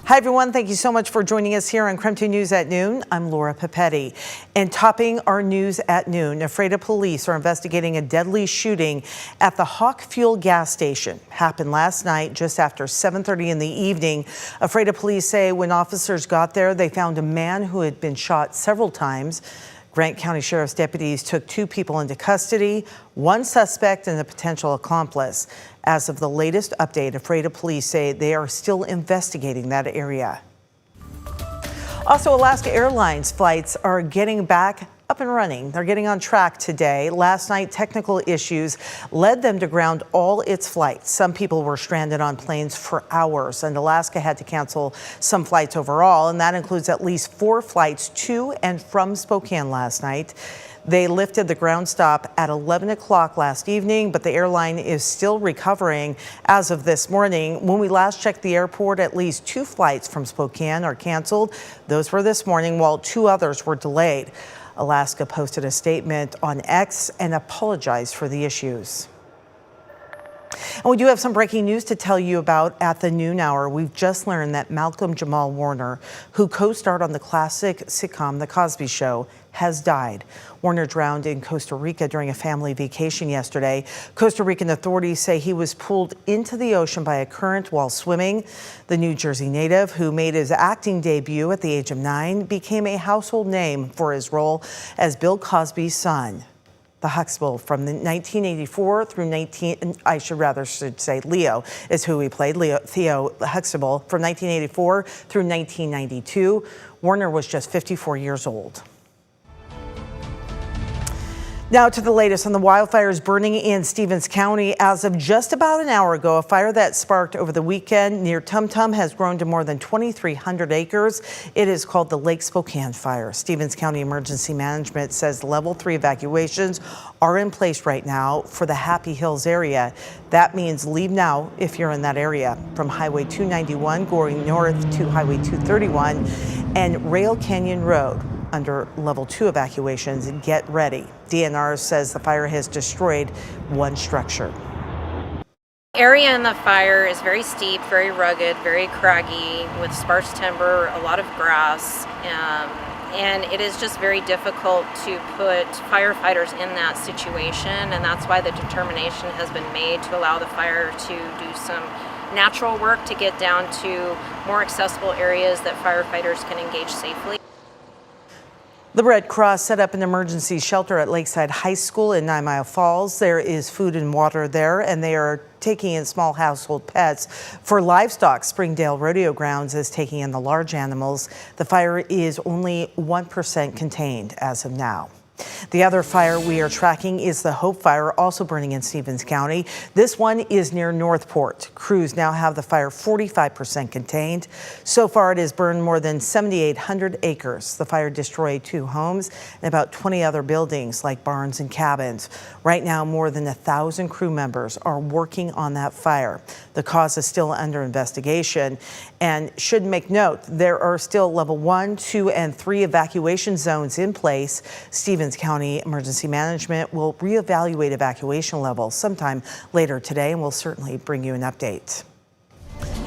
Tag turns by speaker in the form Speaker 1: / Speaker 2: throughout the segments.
Speaker 1: Hi, everyone. Thank you so much for joining us here on KREM 2 News at Noon. I'm Laura Papetti. And topping our news at noon, Ephrata police are investigating a deadly shooting at the Hawk Fuel gas station. Happened last night just after 7:30 in the evening. Ephrata police say when officers got there, they found a man who had been shot several times. Grant County Sheriff's deputies took 2 people into custody, 1 suspect and a potential accomplice. As of the latest update, Ephrata police say they are still investigating that area. Also, Alaska Airlines flights are getting back up and running. They're getting on track today. Last night, technical issues led them to ground all its flights. Some people were stranded on planes for hours, and Alaska had to cancel some flights overall, and that includes at least 4 flights to and from Spokane last night. They lifted the ground stop at 11 o'clock last evening, but the airline is still recovering as of this morning. When we last checked the airport, at least 2 flights from Spokane are canceled. Those were this morning, while 2 others were delayed. Alaska posted a statement on X and apologized for the issues. And we do have some breaking news to tell you about at the noon hour. We've just learned that Malcolm Jamal Warner, who co-starred on the classic sitcom The Cosby Show, has died. Warner drowned in Costa Rica during a family vacation yesterday. Costa Rican authorities say he was pulled into the ocean by a current while swimming. The New Jersey native, who made his acting debut at the age of 9, became a household name for his role as Bill Cosby's son. The Huxtable from the 1984 through Leo is who he played, Theo Huxtable, from 1984 through 1992. Warner was just 54 years old. Now to the latest on the wildfires burning in Stevens County. As of just about an hour ago, a fire that sparked over the weekend near Tum Tum has grown to more than 2,300 acres. It is called the Lake Spokane Fire. Stevens County Emergency Management says level 3 evacuations are in place right now for the Happy Hills area. That means leave now if you're in that area. From Highway 291 going north to Highway 231 and Rail Canyon Road. Under level 2 evacuations, get ready. DNR says the fire has destroyed 1 structure.
Speaker 2: The area in the fire is very steep, very rugged, very craggy, with sparse timber, a lot of grass, and it is just very difficult to put firefighters in that situation, and that's why the determination has been made to allow the fire to do some natural work to get down to more accessible areas that firefighters can engage safely.
Speaker 1: The Red Cross set up an emergency shelter at Lakeside High School in 9 Mile Falls. There is food and water there, and they are taking in small household pets. For livestock, Springdale Rodeo Grounds is taking in the large animals. The fire is only 1% contained as of now. The other fire we are tracking is the Hope Fire, also burning in Stevens County. This one is near Northport. Crews now have the fire 45% contained. So far, it has burned more than 7,800 acres. The fire destroyed 2 homes and about 20 other buildings like barns and cabins. Right now, more than 1,000 crew members are working on that fire. The cause is still under investigation, and should make note, there are still level 1, 2, and 3 evacuation zones in place. Stevens County Emergency Management will reevaluate evacuation levels sometime later today, and we'll certainly bring you an update.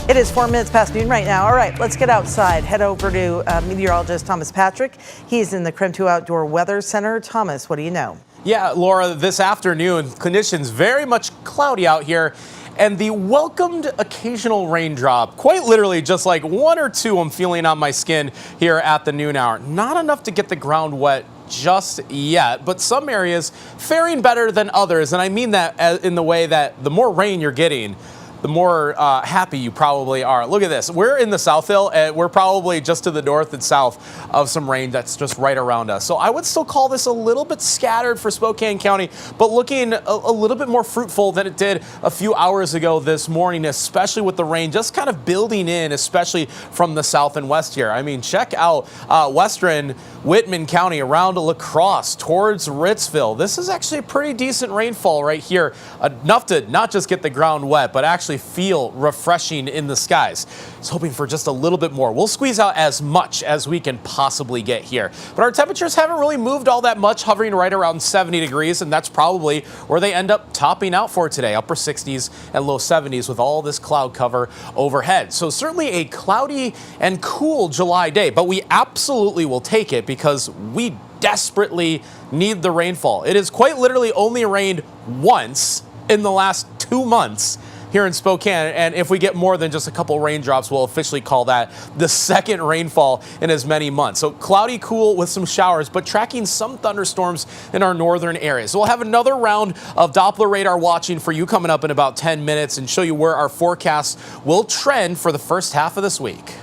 Speaker 1: It is 4 minutes past noon right now. All right, let's get outside. Head over to meteorologist Thomas Patrick. He's in the KREM 2 Outdoor Weather Center. Thomas, what do you know?
Speaker 3: Yeah, Laura, this afternoon, conditions very much cloudy out here. And the welcomed occasional raindrop, quite literally just like 1 or 2 I'm feeling on my skin here at the noon hour. Not enough to get the ground wet just yet, but some areas faring better than others. And I mean that in the way that the more rain you're getting, the more happy you probably are. Look at this. We're in the South Hill, and we're probably just to the north and south of some rain that's just right around us. So I would still call this a little bit scattered for Spokane County, but looking a little bit more fruitful than it did a few hours ago this morning, especially with the rain just kind of building in, especially from the south and west here. I mean, check out western Whitman County around La Crosse towards Ritzville. This is actually a pretty decent rainfall right here, enough to not just get the ground wet, but actually actually feel refreshing in the skies. I was hoping for just a little bit more. We'll squeeze out as much as we can possibly get here. But our temperatures haven't really moved all that much, hovering right around 70 degrees, and that's probably where they end up topping out for today, upper 60s and low 70s with all this cloud cover overhead. So certainly a cloudy and cool July day, but we absolutely will take it because we desperately need the rainfall. It has quite literally only rained once in the last 2 months here in Spokane, and if we get more than just a couple raindrops, we'll officially call that the second rainfall in as many months. So cloudy, cool with some showers, but tracking some thunderstorms in our northern areas. So we'll have another round of Doppler radar watching for you coming up in about 10 minutes and show you where our forecasts will trend for the first half of this week.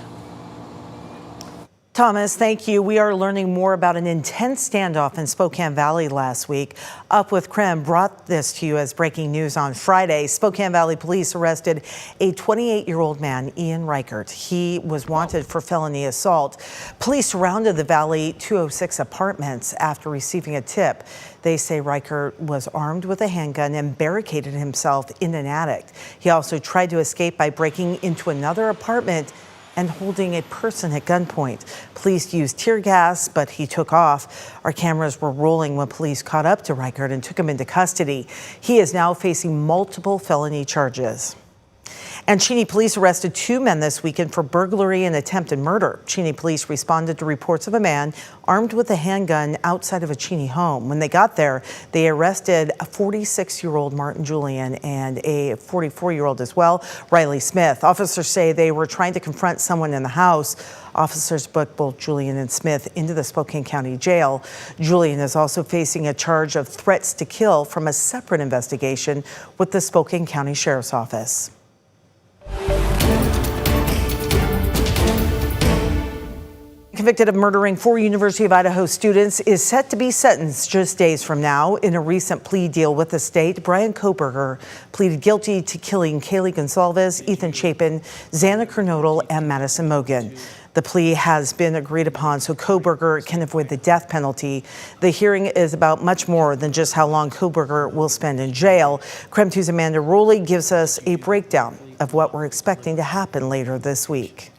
Speaker 1: Thomas, thank you. We are learning more about an intense standoff in Spokane Valley last week. Up with KREM brought this to you as breaking news on Friday. Spokane Valley police arrested a 28-year-old man, Ian Reichert. He was wanted for felony assault. Police surrounded the Valley 206 apartments after receiving a tip. They say Reichert was armed with a handgun and barricaded himself in an attic. He also tried to escape by breaking into another apartment and holding a person at gunpoint. Police used tear gas, but he took off. Our cameras were rolling when police caught up to Reichert and took him into custody. He is now facing multiple felony charges. And Cheney police arrested 2 men this weekend for burglary and attempted murder. Cheney police responded to reports of a man armed with a handgun outside of a Cheney home. When they got there, they arrested a 46-year-old Martin Julian and a 44-year-old as well, Riley Smith. Officers say they were trying to confront someone in the house. Officers booked both Julian and Smith into the Spokane County Jail. Julian is also facing a charge of threats to kill from a separate investigation with the Spokane County Sheriff's Office. Convicted of murdering 4 University of Idaho students is set to be sentenced just days from now. In a recent plea deal with the state, Brian Koberger pleaded guilty to killing Kaylee Gonsalves, Ethan Chapin, Xana Kernodle, and Madison Mogan. The plea has been agreed upon so Koberger can avoid the death penalty. The hearing is about much more than just how long Koberger will spend in jail. KREM 2's Amanda Rowley gives us a breakdown of what we're expecting to happen later this week.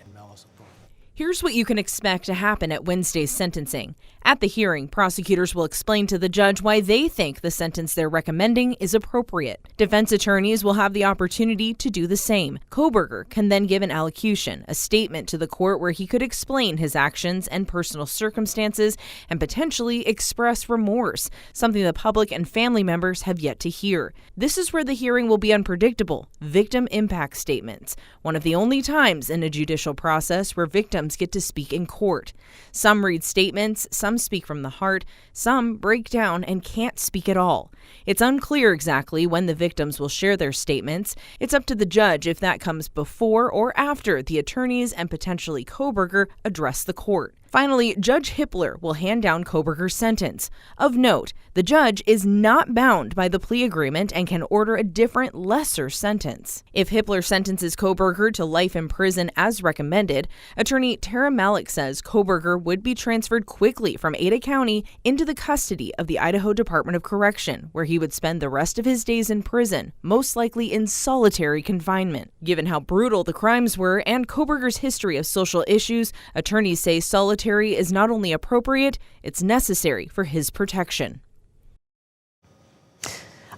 Speaker 4: Here's what you can expect to happen at Wednesday's sentencing. At the hearing, prosecutors will explain to the judge why they think the sentence they're recommending is appropriate. Defense attorneys will have the opportunity to do the same. Koberger can then give an allocution, a statement to the court where he could explain his actions and personal circumstances and potentially express remorse, something the public and family members have yet to hear. This is where the hearing will be unpredictable. Victim impact statements, one of the only times in a judicial process where victims get to speak in court. Some read statements, some speak from the heart, some break down and can't speak at all. It's unclear exactly when the victims will share their statements. It's up to the judge if that comes before or after the attorneys and potentially Koberger address the court. Finally, Judge Hippler will hand down Koberger's sentence. Of note, the judge is not bound by the plea agreement and can order a different, lesser sentence. If Hippler sentences Koberger to life in prison as recommended, attorney Tara Malik says Koberger would be transferred quickly from Ada County into the custody of the Idaho Department of Correction, where he would spend the rest of his days in prison, most likely in solitary confinement. Given how brutal the crimes were and Koberger's history of social issues, attorneys say solitary is not only appropriate, it's necessary for his protection.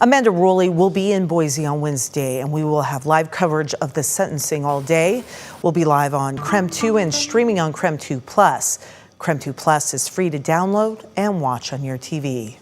Speaker 1: Amanda Rowley will be in Boise on Wednesday, and we will have live coverage of the sentencing all day. We'll be live on KREM 2 and streaming on KREM 2 Plus. KREM 2 Plus is free to download and watch on your TV.